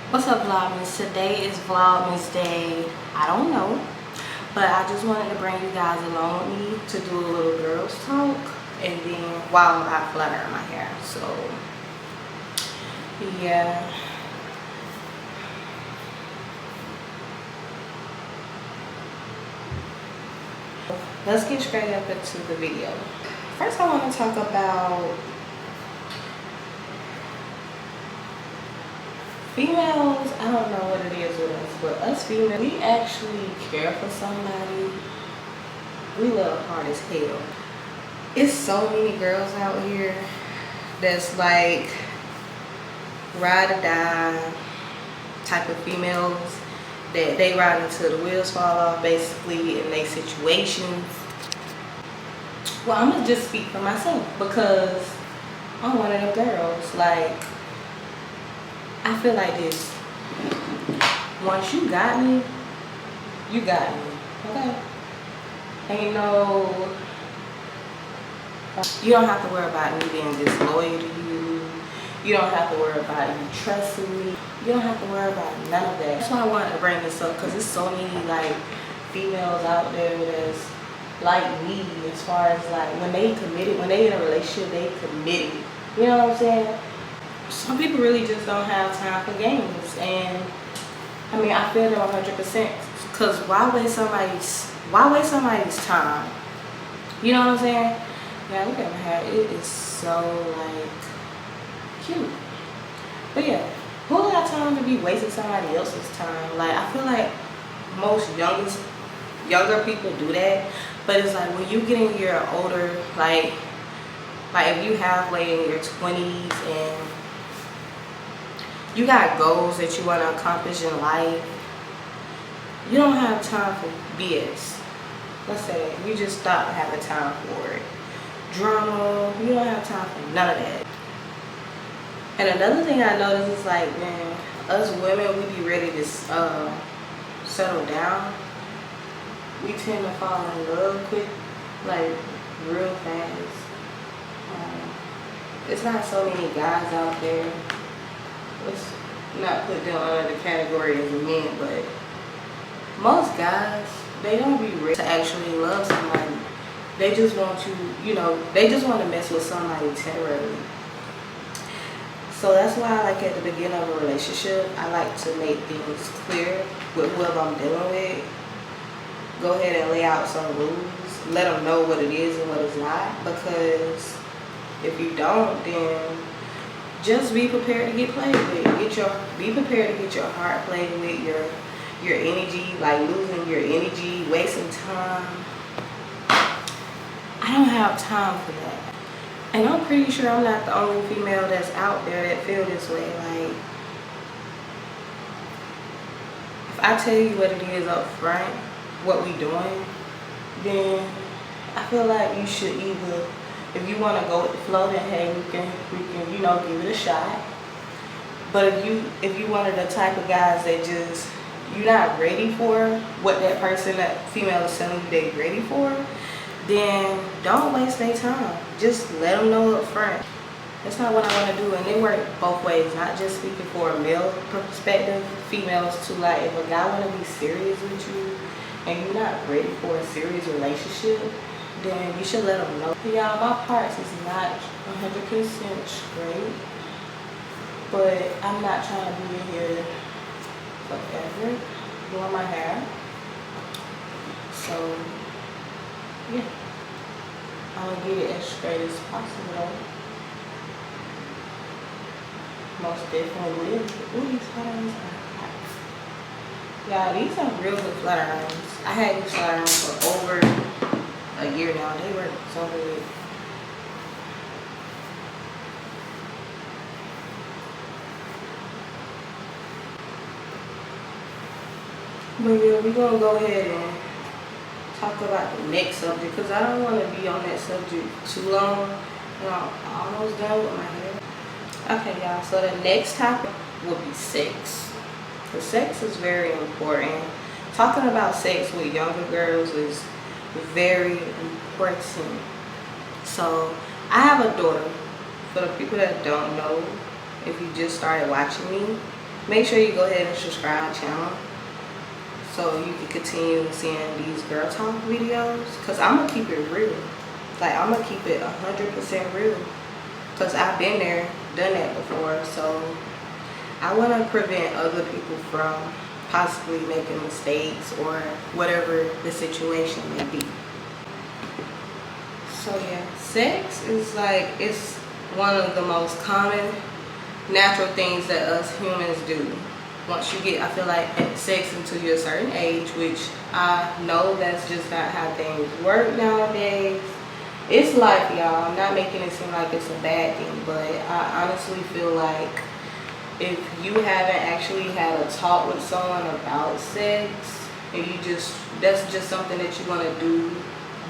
What's up, Vlogmas? Today is Vlogmas day. I don't know, but I just wanted to bring you guys along with me to do a little girls talk, and then while I flutter my hair. So yeah. Let's get straight up into the video. First, I want to talk about females. I don't know what it is with us, but us females, we actually care for somebody. We love hard as hell. It's so many girls out here that's like ride or die type of females that they ride until the wheels fall off basically in their situations. Well, I'm gonna just speak for myself because I'm one of them girls. Like, I feel like this. Once you got me, you got me. Okay? Ain't no, you don't have to worry about me being disloyal to you. You don't have to worry about you trusting me. You don't have to worry about none of that. That's why I wanted to bring this up, because there's so many like females out there that's like me, as far as like when they committed, when they in a relationship, they committed. You know what I'm saying? Some people really just don't have time for games, and I mean, I feel them 100%. Because why waste somebody's time? You know what I'm saying? Yeah, look at my hair. It is so like cute. But yeah, who got time to be wasting somebody else's time? Like, I feel like most younger people do that. But it's like when you get in your older, like if you have like in your 20s and you got goals that you want to accomplish in life, you don't have time for BS. Let's say you just stop having time for it. Drama, you don't have time for none of that. And another thing I noticed is like, man, us women, we be ready to settle down. We tend to fall in love quick, like real fast. It's not so many guys out there. Let's not put them under the category as men, but most guys, they don't be ready to actually love somebody. They just want they just want to mess with somebody temporarily. So that's why, like at the beginning of a relationship, I like to make things clear with whoever I'm dealing with. Go ahead and lay out some rules. Let them know what it is and what it's not. Because if you don't, then just be prepared to get played with. Be prepared to get your heart played with, your energy, like losing your energy, wasting time. I don't have time for that. And I'm pretty sure I'm not the only female that's out there that feel this way. Like, if I tell you what it is up front, what we doing, then I feel like you should either, if you want to go with the flow, then hey, we can give it a shot. But if you one of the type of guys that just, you're not ready for what that person, that female is telling you they ready for, then don't waste their time. Just let them know up front. That's not what I want to do, and it works both ways. Not just speaking for a male perspective, females too. Like, if a guy want to be serious with you and you're not ready for a serious relationship, then you should let them know. Y'all, my parts is not 100% straight, but I'm not trying to be in here forever doing my hair. So yeah, I'm gonna get it as straight as possible. Most definitely will. Ooh, these flat irons are hot. Y'all, these are real good flat irons. I had these flat irons for over a year now. They work so good. But yeah, we're gonna go ahead and talk about the next subject, because I don't want to be on that subject too long. I'm almost done with my hair. Okay, y'all, so the next topic will be sex. The sex is very important. Talking about sex with younger girls is very important. So I have a daughter. For the people that don't know, if you just started watching me, make sure you go ahead and subscribe to my channel so you can continue seeing these girl talk videos, because I'm gonna keep it real. Like, I'm gonna keep it 100% real, because I've been there, done that before. So I want to prevent other people from possibly making mistakes or whatever the situation may be. So yeah, sex is like, it's one of the most common natural things that us humans do. Once you get, I feel like, sex until you're a certain age, which I know that's just not how things work nowadays. It's life, y'all. I'm not making it seem like it's a bad thing, but I honestly feel like if you haven't actually had a talk with someone about sex, and that's just something that you want to do,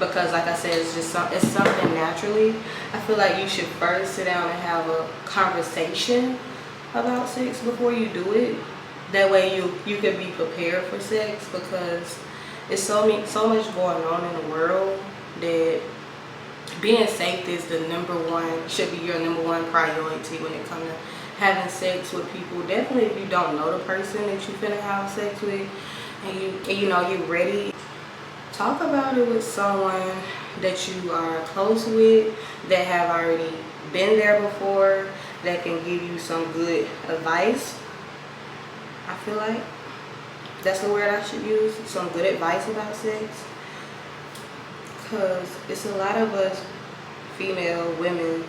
because like I said, it's something naturally, I feel like you should first sit down and have a conversation about sex before you do it. That way you can be prepared for sex, because it's so much going on in the world that being safe is should be your number one priority when it comes to having sex with people. Definitely if you don't know the person that you're finna have sex with, and you know you're ready, talk about it with someone that you are close with, that have already been there before, that can give you some good advice. I feel like that's the word I should use, some good advice about sex. Because it's a lot of us female women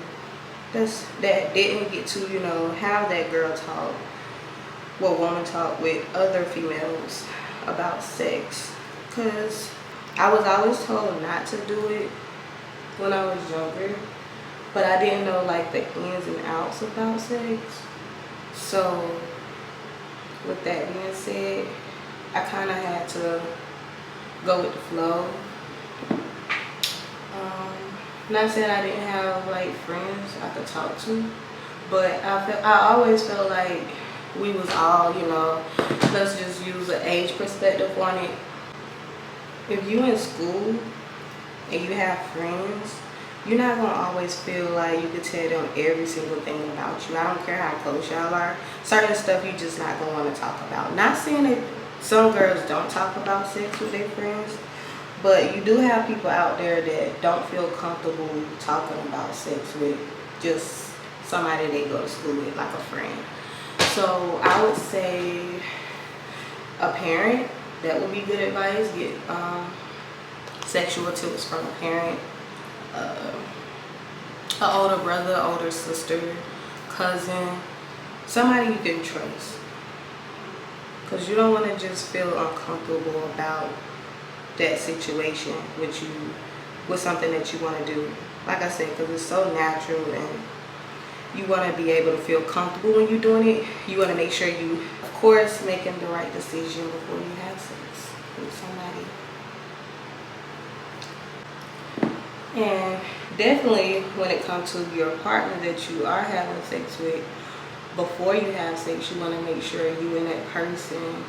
that didn't get to, you know, have that girl talk, woman talk with other females about sex. Because I was always told not to do it when I was younger, but I didn't know like the ins and outs about sex. So with that being said, I kind of had to go with the flow. Not saying I didn't have like friends I could talk to, but I always felt like we was all, you know, let's just use an age perspective on it. If you in school and you have friends, you're not gonna always feel like you could tell them every single thing about you. I don't care how close y'all are. Certain stuff you just not gonna want to talk about. Not saying that some girls don't talk about sex with their friends, but you do have people out there that don't feel comfortable talking about sex with just somebody they go to school with, like a friend. So I would say a parent, that would be good advice. Get sexual tips from a parent, an older brother, older sister, cousin, somebody you can trust. Because you don't want to just feel uncomfortable about that situation with something that you want to do. Like I said, because it's so natural, and you want to be able to feel comfortable when you're doing it. You want to make sure you, of course, making the right decision before you have sex with somebody. And definitely when it comes to your partner that you are having sex with, before you have sex, you want to make sure you and that person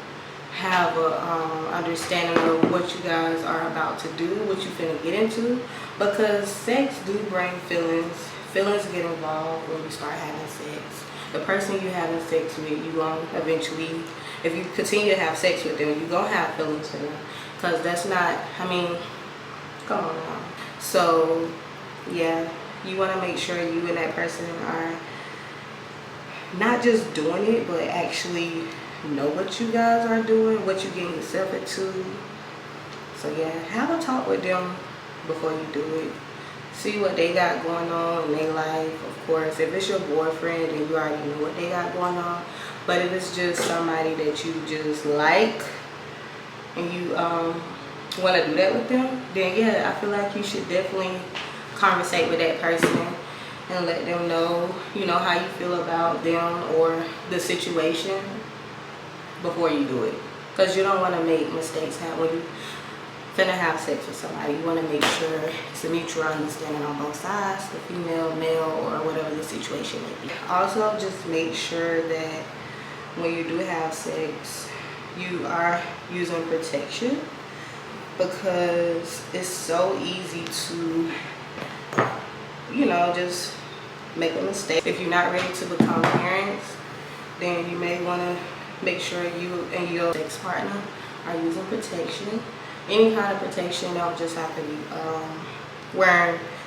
have a understanding of what you guys are about to do, what you finna get into, because sex do bring feelings. Feelings get involved when you start having sex. The person you having sex with, you gonna eventually, if you continue to have sex with them, you gonna have feelings for them, because that's not, I mean, come on now. So yeah, you want to make sure you and that person are not just doing it, but actually know what you guys are doing, what you're getting yourself into. So yeah, have a talk with them before you do it. See what they got going on in their life. Of course, if it's your boyfriend, then you already know what they got going on. But if it's just somebody that you just like and you want to do that with them, then yeah, I feel like you should definitely conversate with that person and let them know, you know, how you feel about them or the situation before you do it. Because you don't want to make mistakes happen when you finna have sex with somebody. You want to make sure it's a mutual understanding on both sides, the female, male, or whatever the situation may be. Also, just make sure that when you do have sex, you are using protection, because it's so easy to, you know, just make a mistake. If you're not ready to become parents, then you may want to make sure you and your sex partner are using protection. Any kind of protection. Don't just have to be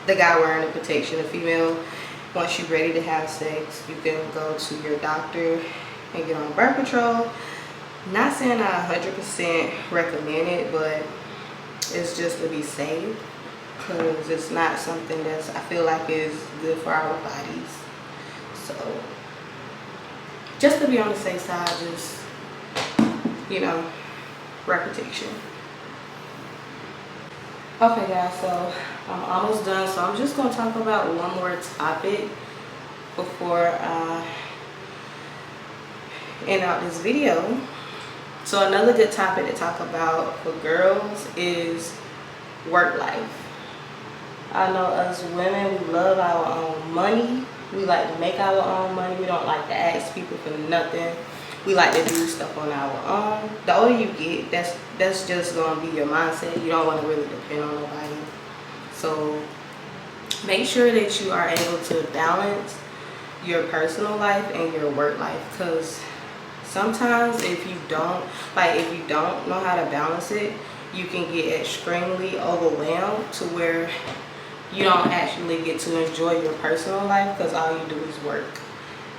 the guy wearing the protection. The female, once you're ready to have sex, you can go to your doctor and get on birth control. Not saying I 100% recommend it, but it's just to be safe, because it's not something that's, I feel like, is good for our bodies. So just to be on the safe side, just, you know, wear protection. Okay guys, so I'm almost done, so I'm just going to talk about one more topic before I end out this video. So another good topic to talk about for girls is work life. I know us women, we love our own money. We like to make our own money. We don't like to ask people for nothing. We like to do stuff on our own. The older you get, that's just going to be your mindset. You don't want to really depend on nobody. So make sure that you are able to balance your personal life and your work life, because sometimes if you don't know how to balance it, you can get extremely overwhelmed to where you don't actually get to enjoy your personal life, because all you do is work.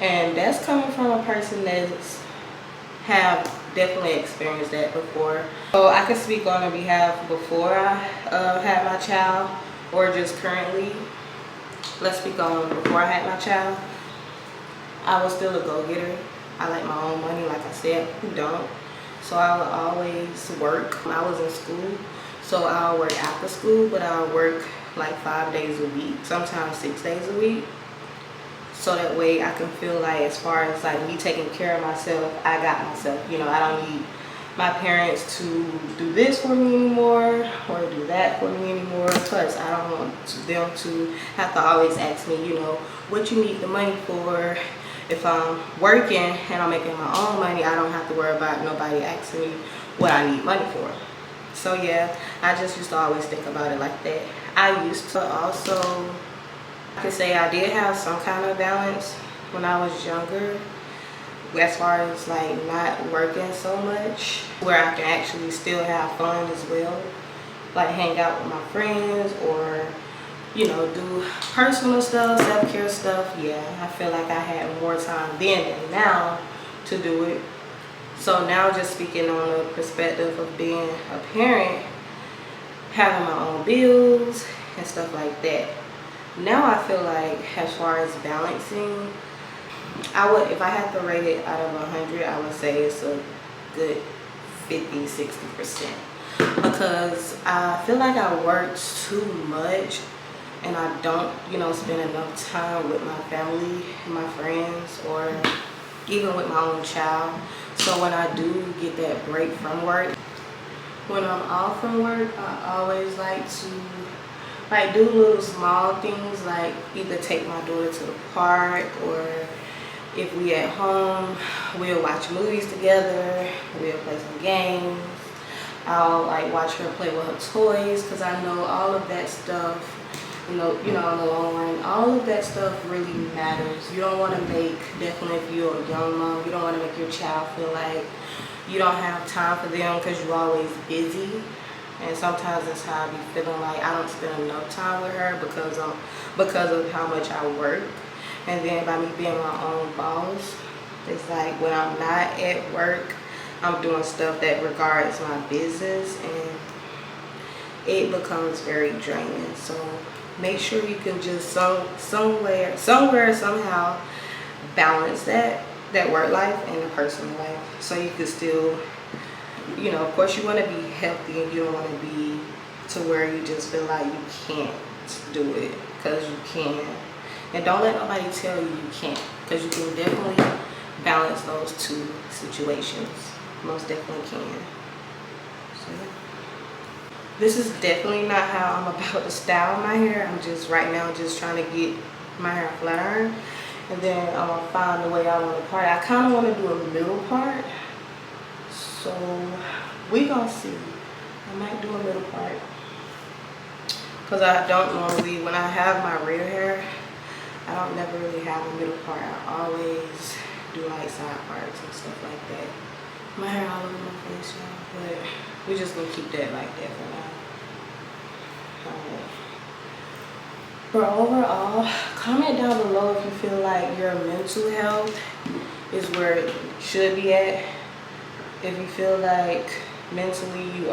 And that's coming from a person that's have definitely experienced that before. So I can speak on behalf before I had my child, or just currently. Let's speak on before I had my child. I was still a go-getter. I like my own money, like I said. Who don't? So I would always work. I was in school, so I'll work after school, but I'll work like 5 days a week, sometimes 6 days a week. So that way I can feel like, as far as like me taking care of myself, I got myself. You know, I don't need my parents to do this for me anymore or do that for me anymore. Plus, I don't want them to have to always ask me, you know, what you need the money for. If I'm working and I'm making my own money, I don't have to worry about nobody asking me what I need money for. So yeah, I just used to always think about it like that. I used to also, I can say I did have some kind of balance when I was younger, as far as like not working so much, where I can actually still have fun as well, like hang out with my friends, or you know, do personal stuff, self-care stuff. Yeah, I feel like I had more time then than now to do it. So now, just speaking on the perspective of being a parent, having my own bills and stuff like that, now I feel like, as far as balancing, I would, if I had to rate it out of 100, I would say it's a good 50-60%, because I feel like I work too much and I don't, you know, spend enough time with my family, my friends, or even with my own child. So when I do get that break from work, when I'm off from work, I always like to do little small things, like either take my daughter to the park, or if we at home, we'll watch movies together, we'll play some games. I'll like watch her play with her toys, because I know all of that stuff, you know, in the long run, all of that stuff really matters. You don't want to make, definitely if you're a young mom, you don't want to make your child feel like you don't have time for them because you're always busy. And sometimes that's how I be feeling, like I don't spend enough time with her because of how much I work. And then by me being my own boss, it's like when I'm not at work, I'm doing stuff that regards my business, and it becomes very draining. So make sure you can just somewhere, somehow balance that work life and the personal life, so you can still, you know, of course you want to be healthy, and you don't want to be to where you just feel like you can't do it, because you can. And don't let nobody tell you you can't, because you can definitely balance those two situations. Most definitely can. So yeah. This is definitely not how I'm about to style my hair. I'm just right now just trying to get my hair flat iron, and then I'm gonna find the way I want to part it. I kind of want to do a middle part, so we gonna see. I might do a middle part, because I don't normally, when I have my real hair, I don't never really have a middle part. I always do like side parts and stuff like that. My hair all over my face, y'all, but we're just gonna keep that like that for now. But overall, comment down below if you feel like your mental health is where it should be at. If you feel like mentally you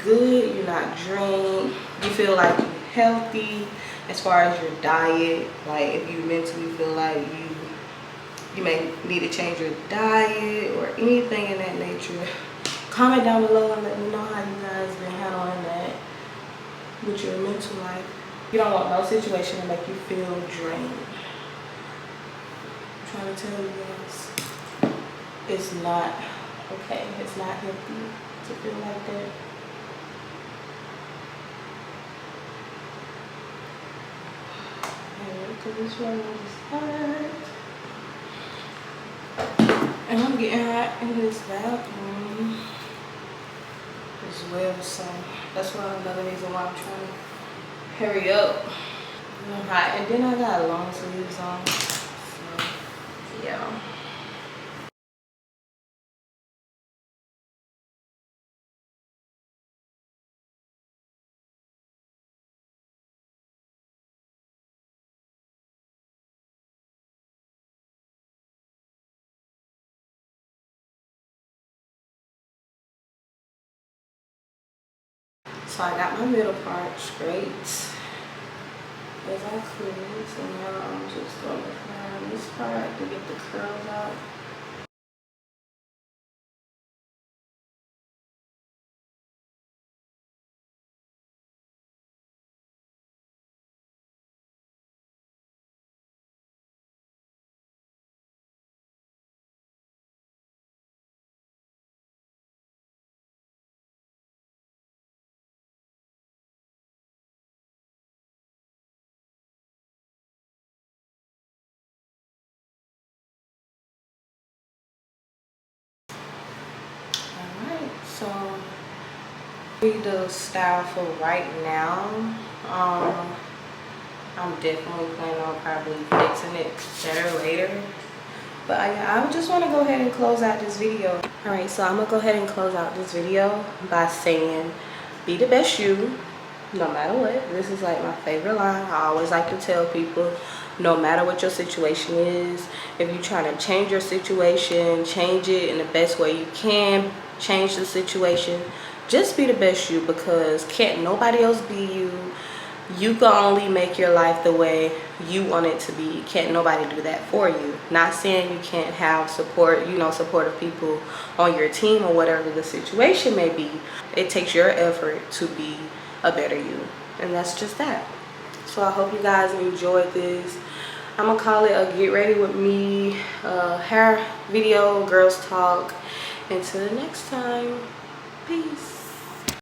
good, you're not drained, you feel like you're healthy as far as your diet, like if you mentally feel like you may need to change your diet or anything in that nature, comment down below and let me know how you guys been handling that with your mental life. You don't want no situation to make you feel drained. I'm trying to tell you guys, it's not okay. It's not healthy to feel like that. Because this one is hot. And I'm getting hot in this bathroom as well, so that's why another reason why I'm trying to hurry up. I'm hot, and then I got long sleeves on, so yeah. So I got my middle part straight as I could. So now I'm just going to find this part to get the curls out. Alright, so the style for right now. I'm definitely planning on probably fixing it better later. But I just want to go ahead and close out this video. Alright, so I'm going to go ahead and close out this video by saying, be the best you, no matter what. This is like my favorite line. I always like to tell people, no matter what your situation is, if you're trying to change your situation, change it in the best way you can, change the situation, just be the best you, because can't nobody else be you. You can only make your life the way you want it to be. Can't nobody do that for you. Not saying you can't have support, supportive people on your team or whatever the situation may be. It takes your effort to be a better you, and that's just that. So I hope you guys enjoyed this. I'm gonna call it a get ready with me hair video, girls talk. Until the next time, peace.